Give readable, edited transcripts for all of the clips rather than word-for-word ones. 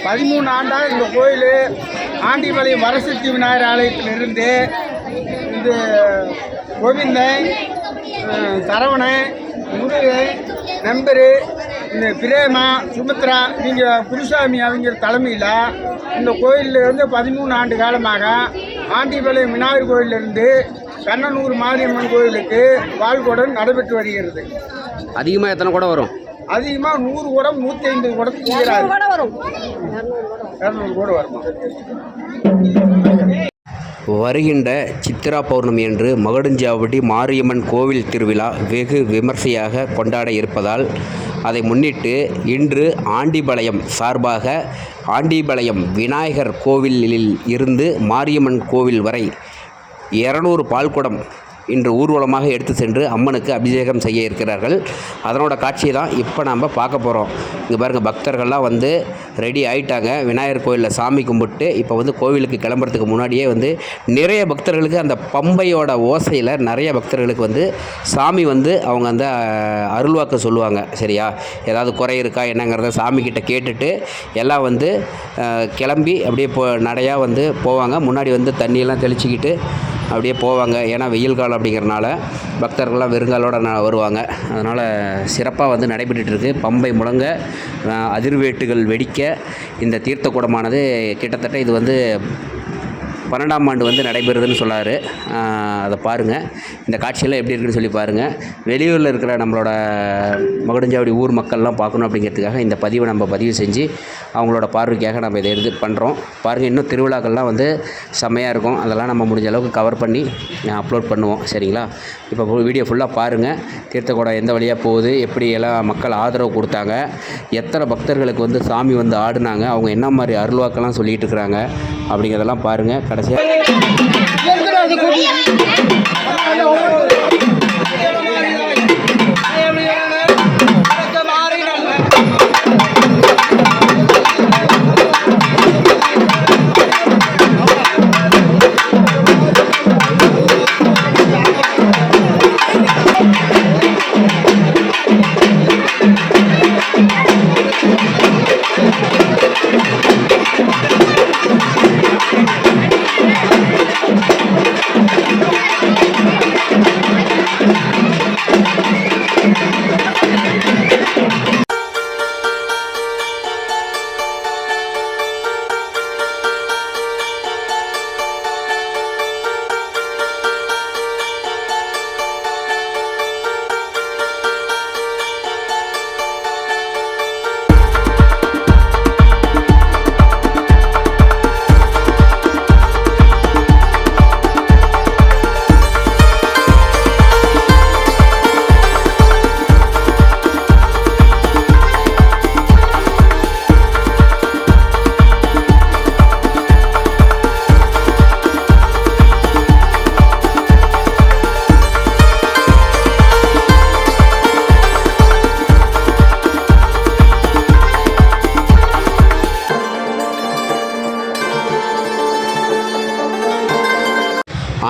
13 ஆண்டாக இந்த கோயில் ஆண்டிபாளையம் வரசக்தி விநாயகர் ஆலயத்திலிருந்து இந்த கோவிந்தன், சரவணன், முருகன், நம்பரு, இந்த பிரேமா, சுமித்ரா, நீங்கள் குருசாமி அவங்க தலைமையில் இந்த கோயிலில் வந்து 13 ஆண்டு காலமாக ஆண்டிபாளையம் விநாயகர் கோயிலிருந்து கண்ணனூர் மாரியம்மன் கோயிலுக்கு வாழ்குடம் நடைபெற்று வருகிறது. அதிகமாக எத்தனை குடம் வரும்? அதிகமாக 100 குடம், 150 குடத்துக்கு வரும். 200 குடம் வரும். வருகின்ற சித்திரா பௌர்ணமி அன்று மகுடஞ்சாவடி மாரியம்மன் கோவில் திருவிழா வெகு விமர்சையாக கொண்டாட இருப்பதால் அதை முன்னிட்டு இன்று ஆண்டிபாளையம் சார்பாக ஆண்டிபாளையம் விநாயகர் கோவிலில் இருந்து மாரியம்மன் கோவில் வரை 200 பால்குடம் இன்று ஊர்வலமாக எடுத்து சென்று அம்மனுக்கு அபிஷேகம் செய்ய இருக்கிறார்கள். அதனோட காட்சியை தான் இப்போ நாம் பார்க்க போகிறோம். இங்கே பாருங்கள், பக்தர்கள்லாம் வந்து ரெடி ஆகிட்டாங்க. விநாயகர் கோயிலில் சாமி கும்பிட்டு இப்போ வந்து கோவிலுக்கு கிளம்புறதுக்கு முன்னாடியே வந்து நிறைய பக்தர்களுக்கு அந்த பம்பையோட ஓசையில் நிறைய பக்தர்களுக்கு வந்து சாமி வந்து அவங்க அந்த அருள்வாக்கு சொல்லுவாங்க. சரியா, ஏதாவது குறை இருக்கா என்னங்கிறத சாமிக்கிட்ட கேட்டுட்டு எல்லாம் வந்து கிளம்பி அப்படியே நடையாக வந்து போவாங்க. முன்னாடி வந்து தண்ணியெல்லாம் தெளிச்சிக்கிட்டு அப்படியே போவாங்க. ஏன்னா வெயில் காலம் அப்படிங்கிறனால பக்தர்கள்லாம் வெறுங்காலோடு வருவாங்க. அதனால் சிறப்பாக வந்து நடைபெற்றுருக்கு. பம்பை முழங்க, அதிர்வேட்டுகள் வெடிக்க இந்த தீர்த்த கூடமானது கிட்டத்தட்ட இது வந்து 12ஆம் ஆண்டு வந்து நடைபெறுதுன்னு சொன்னார். அதை பாருங்கள், இந்த காட்சியெல்லாம் எப்படி இருக்குன்னு சொல்லி பாருங்கள். வெளியூரில் இருக்கிற நம்மளோட மகுடஞ்சாவடி ஊர் மக்கள்லாம் பார்க்கணும் அப்படிங்கிறதுக்காக இந்த பதிவை நம்ம பதிவு செஞ்சு அவங்களோட பார்வைக்காக நம்ம இதை எடுத்து பண்ணுறோம். பாருங்கள், இன்னும் திருவிழாக்கள்லாம் வந்து செம்மையாக இருக்கும். அதெல்லாம் நம்ம முடிஞ்ச அளவுக்கு கவர் பண்ணி அப்லோட் பண்ணுவோம். சரிங்களா, இப்போ வீடியோ ஃபுல்லாக பாருங்கள். தீர்த்தக்கூடம் எந்த வழியாக போகுது, எப்படி எல்லாம் மக்கள் ஆதரவு கொடுத்தாங்க, எத்தனை பக்தர்களுக்கு வந்து சாமி வந்து ஆடினாங்க, அவங்க என்ன மாதிரி அருள்வாக்கெல்லாம் சொல்லிகிட்டு இருக்கிறாங்க அப்படிங்கிறதெல்லாம் பாருங்கள். கடைசியாக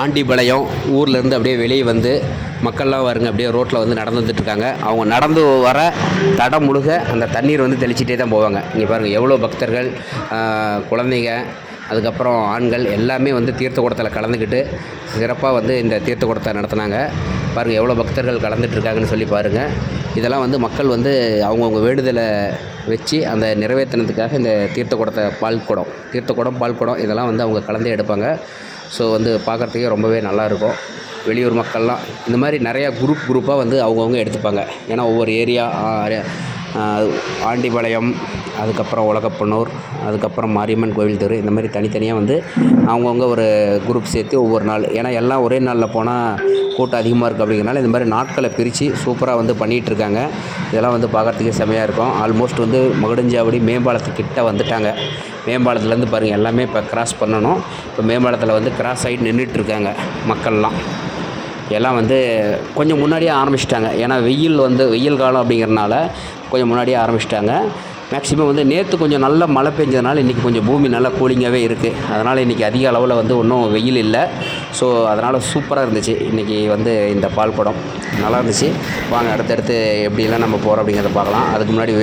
ஆண்டிபாளையம் ஊர்லேருந்து அப்படியே வெளியே வந்து மக்கள்லாம் வருங்க அப்படியே ரோட்டில் வந்து நடந்து வந்துட்டுருக்காங்க. அவங்க நடந்து வர தடம் முழுக அந்த தண்ணீர் வந்து தெளிச்சிட்டே தான் போவாங்க. இங்கே பாருங்கள், எவ்வளோ பக்தர்கள், குழந்தைங்க, அதுக்கப்புறம் ஆண்கள் எல்லாமே வந்து தீர்த்த கூடத்தில் கலந்துக்கிட்டு சிறப்பாக வந்து இந்த தீர்த்த கூடத்தை நடத்துனாங்க. பாருங்கள், எவ்வளோ பக்தர்கள் கலந்துட்டுருக்காங்கன்னு சொல்லி பாருங்கள். இதெல்லாம் வந்து மக்கள் வந்து அவங்கவுங்க வேண்டுதலை வச்சு அந்த நிறைவேற்றினதுக்காக இந்த தீர்த்த கூடத்தை தீர்த்த குடம் பால் குடம் இதெல்லாம் வந்து அவங்க கலந்தே எடுப்பாங்க. ஸோ வந்து பார்க்குறதுக்கே ரொம்பவே நல்லாயிருக்கும். வெளியூர் மக்கள்லாம் இந்த மாதிரி நிறையா குரூப்பாக வந்து அவங்கவுங்க எடுத்துப்பாங்க. ஏன்னா ஒவ்வொரு ஏரியா, ஆண்டிபாளையம், அதுக்கப்புறம் உலகப்பனூர், அதுக்கப்புறம் மாரியம்மன் கோவில் தெரு, இந்த மாதிரி தனித்தனியாக வந்து அவங்கவுங்க ஒரு குரூப் சேர்த்து ஒவ்வொரு நாள், ஏன்னா எல்லாம் ஒரே நாளில் போனால் கூட்டம் அதிகமாக இருக்குது அப்படிங்கிறனால இந்த மாதிரி நாட்களை பிரித்து சூப்பராக வந்து பண்ணிகிட்ருக்காங்க. இதெல்லாம் வந்து பார்க்குறதுக்கே செமையாக இருக்கும். ஆல்மோஸ்ட் வந்து மகுடஞ்சாவடி மேம்பாலத்துக்கிட்ட வந்துட்டாங்க. மேம்பாலத்துலேருந்து பாருங்கள், எல்லாமே இப்போ கிராஸ் பண்ணணும். இப்போ மேம்பாலத்தில் வந்து கிராஸ் ஆகிட்டு நின்றுட்டுருக்காங்க மக்கள்லாம். எல்லாம் வந்து கொஞ்சம் முன்னாடியே ஆரம்பிச்சிட்டாங்க. ஏன்னா வெயில் காலம் அப்படிங்கிறனால கொஞ்சம் முன்னாடியே ஆரம்பிச்சிட்டாங்க. மேக்ஸிமம் வந்து நேற்று கொஞ்சம் நல்ல மழை பெஞ்சதுனால இன்றைக்கி கொஞ்சம் பூமி நல்லா கூலிங்காகவே இருக்குது. அதனால் இன்றைக்கி அதிக அளவில் வந்து ஒன்றும் வெயில் இல்லை. ஸோ அதனால் சூப்பராக இருந்துச்சு இன்றைக்கி வந்து இந்த பால் குடம் நல்லா இருந்துச்சு. வாங்க அடுத்தடுத்து எப்படிலாம் நம்ம போகிறோம் அப்படிங்கிறத பார்க்கலாம். அதுக்கு முன்னாடி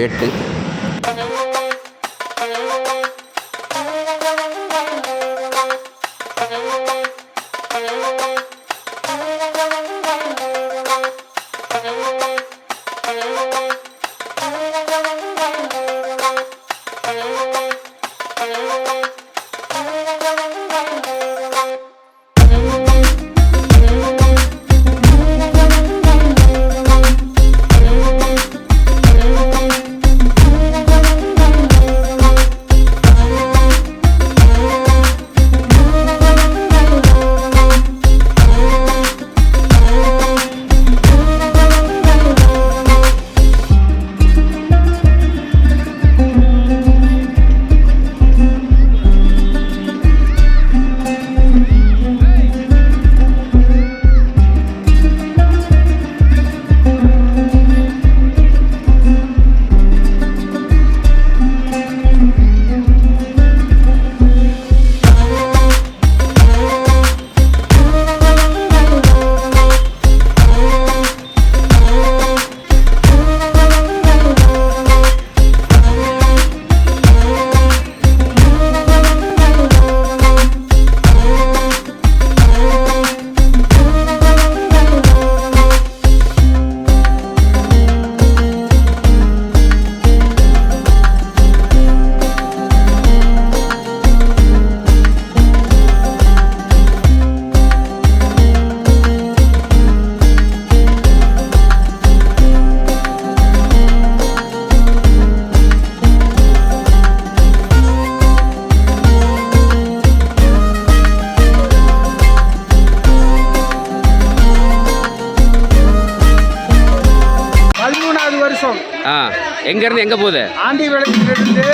எங்கேருந்து எங்கே போகுது? ஆண்டிபாளையத்திலிருந்து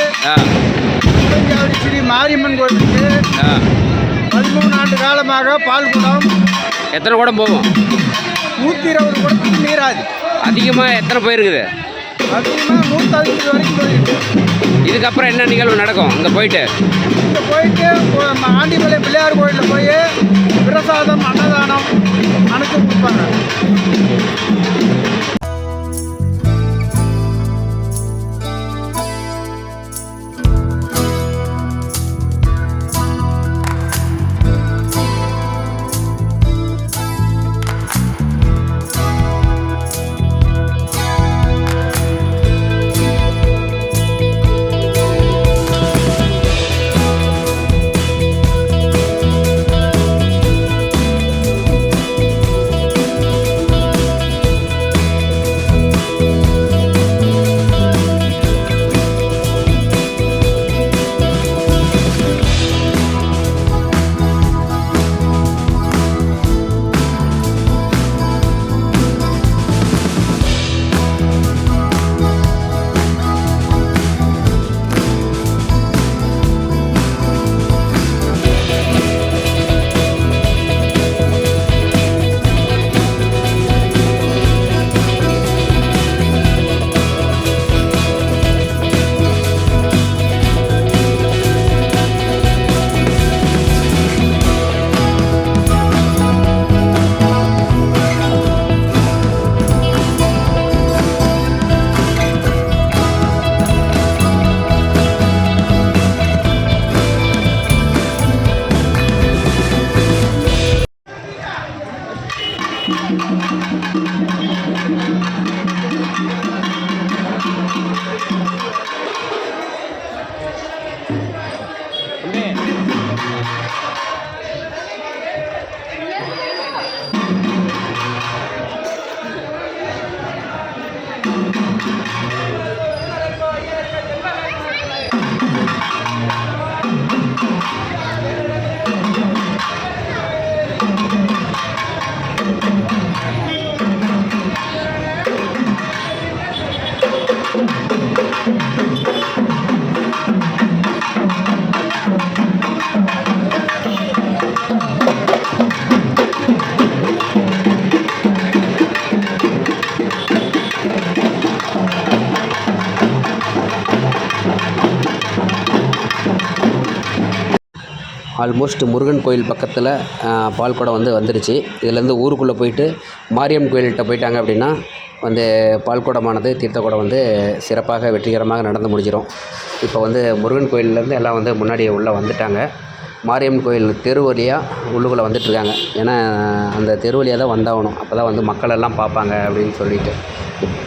மகுடஞ்சாவடி ஸ்ரீ மாரியம்மன் கோயிலுக்கு 13 ஆண்டு காலமாக பால் குடம். எத்தனை குடம் போகும்? 120 குடத்துக்கு மீறாது. அதிகமாக எத்தனை போயிருக்குது? அதிகமாக 150 வரைக்கும் போயிருக்கு. இதுக்கப்புறம் என்ன நிகழ்வு நடக்கும்? அங்கே போயிட்டு ஆண்டிபாளையம் பிள்ளையார் கோயிலில் போய் பிரசாதம் அன்னதானம் அனுப்பி கொடுப்பாங்க. ஆல்மோஸ்ட் முருகன் கோயில் பக்கத்தில் பால்குடம் வந்து வந்துருச்சு. இதுலேருந்து ஊருக்குள்ளே போயிட்டு மாரியம்மன் கோயில்கிட்ட போயிட்டாங்க அப்படின்னா வந்து பால்குடமானது தீர்த்தக்குடம் வந்து சிறப்பாக வெற்றிகரமாக நடந்து முடிஞ்சிடும். இப்போ வந்து முருகன் கோயிலேருந்து எல்லாம் வந்து முன்னாடி உள்ளே வந்துட்டாங்க. மாரியம்மன் கோயில் தெரு வழியாக உள்ளுக்குள்ளே வந்துட்டுருக்காங்க. ஏன்னா அந்த தெரு வழியாக தான் வந்தாகணும். அப்போ தான் வந்து மக்கள் எல்லாம் பார்ப்பாங்க அப்படின்னு சொல்லிட்டு.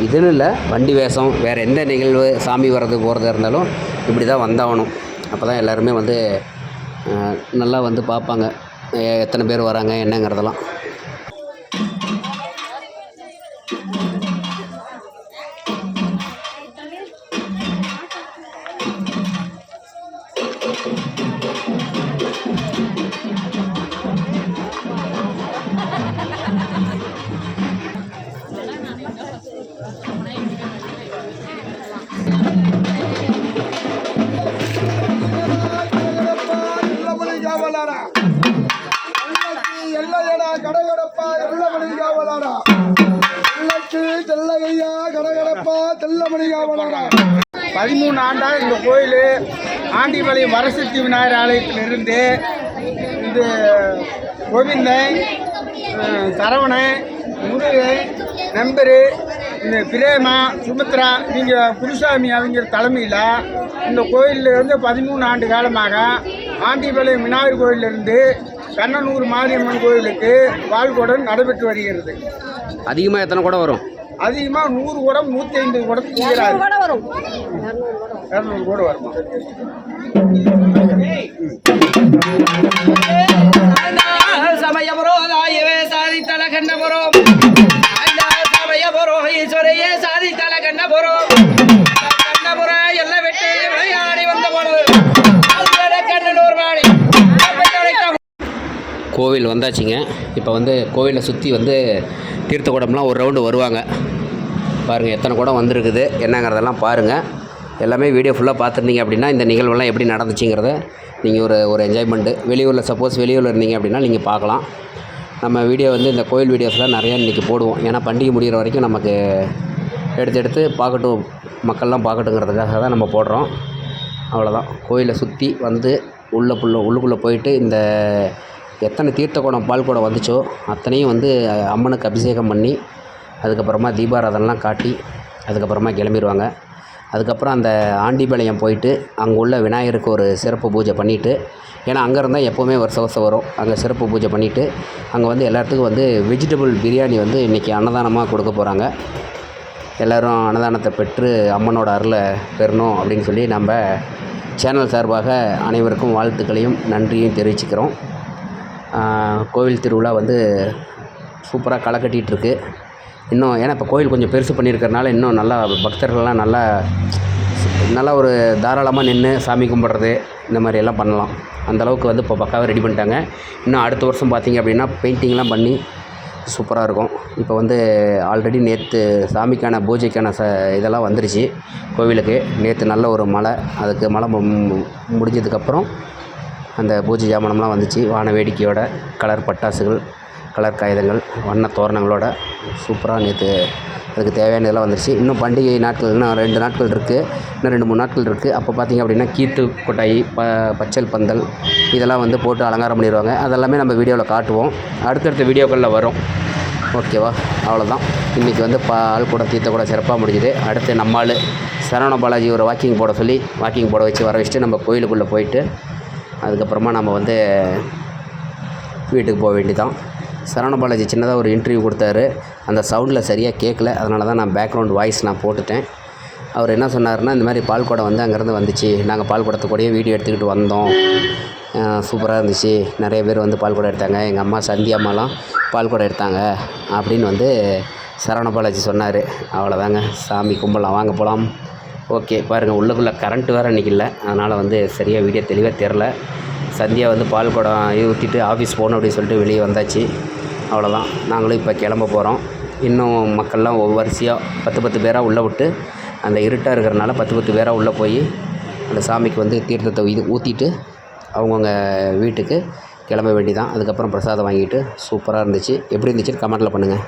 இதுன்னு இல்லை, வண்டி வேஷம் வேறு எந்த நிகழ்வு சாமி வர்றது போகிறதா இருந்தாலும் இப்படி தான் வந்தாகணும். அப்போ தான் எல்லாருமே வந்து நல்லா வந்து பார்ப்பாங்க எத்தனை பேர் வராங்க என்னங்கிறதெல்லாம். எல்லையடா கடகடப்பா எல்லமணி காவலாடா, எல்லைக்கு தெல்லையா கடகடப்பா தெல்லமணி காவலாடா. 13 ஆண்டா இந்த கோயில் ஆண்டிபாளையம் வரசக்தி விநாயகர் ஆலயத்திலிருந்து இந்த கோவிந்தன், சரவணன், முருகன், நம்பரு, இந்த பிரேமா, சுமித்ரா, இவங்க குருசாமி அவங்க தலைமையில் இந்த கோயிலில் வந்து 13 ஆண்டு காலமாக ஆண்டிபாளையம் விநாயகர் கோயிலிருந்து கண்ணனூர் மாரியம்மன் கோயிலுக்கு பால்குடம் நடைபெற்று வருகிறது. அதிகமாக எத்தனை குடம் வரும்? அதிகமாக 100 குடம் 150 குடத்துக்கு ஈராது 200 குடம் வருமா? சமயபுரோதாயவே சாதித்தல கண்ணபுரம் சமயபுரோ ஈஸ்வரையே சாதித்தல கண்ணபுரம் கண்ணபுர எல்லை வெட்டி விளையாடி வந்த கண்ணனூர் மாடி. கோவில் வந்தாச்சுங்க. இப்போ வந்து கோவிலை சுற்றி வந்து தீர்த்த குடம்லாம் ஒரு ரவுண்டு வருவாங்க. பாருங்கள் எத்தனை குடம் வந்திருக்குது என்னங்கிறதெல்லாம் பாருங்கள். எல்லாமே வீடியோ ஃபுல்லாக பார்த்துருந்தீங்க அப்படின்னா இந்த நிகழ்வெல்லாம் எப்படி நடந்துச்சுங்கிறத நீங்கள் ஒரு என்ஜாய்மெண்ட்டு. வெளியூரில் சப்போஸ் வெளியூரில் இருந்தீங்க அப்படின்னா நீங்கள் பார்க்கலாம். நம்ம வீடியோ வந்து இந்த கோயில் வீடியோஸ்லாம் நிறையா இன்றைக்கி போடுவோம். ஏன்னா பண்டிகை முடிகிற வரைக்கும் நமக்கு எடுத்து பார்க்கட்டும், மக்கள்லாம் பார்க்கட்டுங்கிறதுக்காக தான் நம்ம போடுறோம். அவ்வளோதான். கோயிலை சுற்றி வந்து உள்ளுக்குள்ளே போயிட்டு இந்த எத்தனை தீர்த்த குடம் பால் குடம் வந்துச்சோ அத்தனையும் வந்து அம்மனுக்கு அபிஷேகம் பண்ணி அதுக்கப்புறமா தீபாராதனைலாம் காட்டி அதுக்கப்புறமா கிளம்பிடுவாங்க. அதுக்கப்புறம் அந்த ஆண்டிபாளையம் போயிட்டு அங்கே உள்ள விநாயகருக்கு ஒரு சிறப்பு பூஜை பண்ணிவிட்டு, ஏன்னா அங்கே இருந்தால் எப்போவுமே வருஷம் வரும், அங்கே சிறப்பு பூஜை பண்ணிவிட்டு அங்கே வந்து எல்லாத்துக்கும் வந்து வெஜிடபிள் பிரியாணி வந்து இன்றைக்கி அன்னதானமாக கொடுக்க போகிறாங்க. எல்லோரும் அன்னதானத்தை பெற்று அம்மனோட அருளை பெறணும் அப்படின்னு சொல்லி நம்ம சேனல் சார்பாக அனைவருக்கும் வாழ்த்துக்களையும் நன்றியும் தெரிவிச்சுக்கிறோம். கோவில் திருவிழா வந்து சூப்பராக களை கட்டிகிட்ருக்கு. இன்னும் ஏன்னா இப்போ கோயில் கொஞ்சம் பெருசு பண்ணியிருக்கறனால இன்னும் நல்லா பக்தர்கள்லாம் நல்லா ஒரு தாராளமாக நின்று சாமி கும்பிட்றது இந்த மாதிரி எல்லாம் பண்ணலாம். அந்தளவுக்கு வந்து இப்போ பக்காவாக ரெடி பண்ணிட்டாங்க. இன்னும் அடுத்த வருஷம் பார்த்திங்க அப்படின்னா பெயிண்டிங்லாம் பண்ணி சூப்பராக இருக்கும். இப்போ வந்து ஆல்ரெடி நேற்று சாமிக்கான பூஜைக்கான இதெல்லாம் வந்துருச்சு கோவிலுக்கு. நேற்று நல்ல ஒரு மழை, அதுக்கு மழை முடிஞ்சதுக்கப்புறம் அந்த பூஜை ஜாமானம்லாம் வந்துச்சு. வான வேடிக்கையோட கலர் பட்டாசுகள், கலர் காகிதங்கள், வண்ண தோரணங்களோட சூப்பராக நேற்று அதுக்கு தேவையான இதெல்லாம் வந்துருச்சு. இன்னும் பண்டிகை நாட்கள் இன்னும் 2 நாட்கள் இருக்குது, இன்னும் 2-3 நாட்கள் இருக்குது. அப்போ பார்த்திங்க அப்படின்னா கீத்து கொட்டாய், பச்சல் பந்தல் இதெல்லாம் வந்து போட்டு அலங்காரம் பண்ணிடுவாங்க. அதெல்லாமே நம்ம வீடியோவில் காட்டுவோம், அடுத்தடுத்த வீடியோக்களில் வரும். ஓகேவா? அவ்வளோதான். இன்றைக்கி வந்து பால் கூட தீர்த்த கூட சிறப்பாக முடிஞ்சுது. அடுத்து நம்மால் சரவண பாலாஜி ஒரு வாக்கிங் போட வச்சு வர வச்சுட்டு நம்ம கோயிலுக்குள்ளே போயிட்டு அதுக்கப்புறமா நம்ம வந்து வீட்டுக்கு போக வேண்டியதான். சரவண பாலாஜி சின்னதாக ஒரு இன்டர்வியூ கொடுத்தாரு. அந்த சவுண்டில் சரியாக கேட்கல, அதனால தான் நான் பேக்ரவுண்ட் வாய்ஸ் நான் போட்டுட்டேன். அவர் என்ன சொன்னார்னா, இந்த மாதிரி பால் குடம் வந்து அங்கேருந்து வந்துச்சு, நாங்கள் பால் குடத்தை கூடயே வீடியோ எடுத்துக்கிட்டு வந்தோம், சூப்பராக இருந்துச்சு, நிறைய பேர் வந்து பால் குடம் எடுத்தாங்க, எங்கள் அம்மா சந்தி அம்மாலாம் பால் குடம் எடுத்தாங்க அப்படின்னு வந்து சரவண பாலாஜி சொன்னார். அவ்வளோதாங்க. சாமி கும்பலாம், வாங்க போகலாம். ஓகே, பாருங்கள் உள்ளுக்குள்ளே கரண்ட்டு வேறு இன்றைக்கி இல்லை, அதனால் வந்து சரியாக வீடியோ தெளிவாக தெரில. சந்தியா வந்து பால் குடம் ஊற்றிட்டு ஆஃபீஸ் போகணும் அப்படின்னு சொல்லிட்டு வெளியே வந்தாச்சு. அவ்வளோதான். நாங்களும் இப்போ கிளம்ப போகிறோம். இன்னும் மக்கள்லாம் வரிசையாக 10 பேராக உள்ளே விட்டு, அந்த இருட்டாக இருக்கிறனால 10 பேராக உள்ளே போய் அந்த சாமிக்கு வந்து தீர்த்தத்தை ஊற்றிட்டு அவங்கவுங்க வீட்டுக்கு கிளம்ப வேண்டியதான். அதுக்கப்புறம் பிரசாதம் வாங்கிட்டு சூப்பராக இருந்துச்சு. எப்படி இருந்துச்சுன்னு கமெண்ட்டில் பண்ணுங்கள்.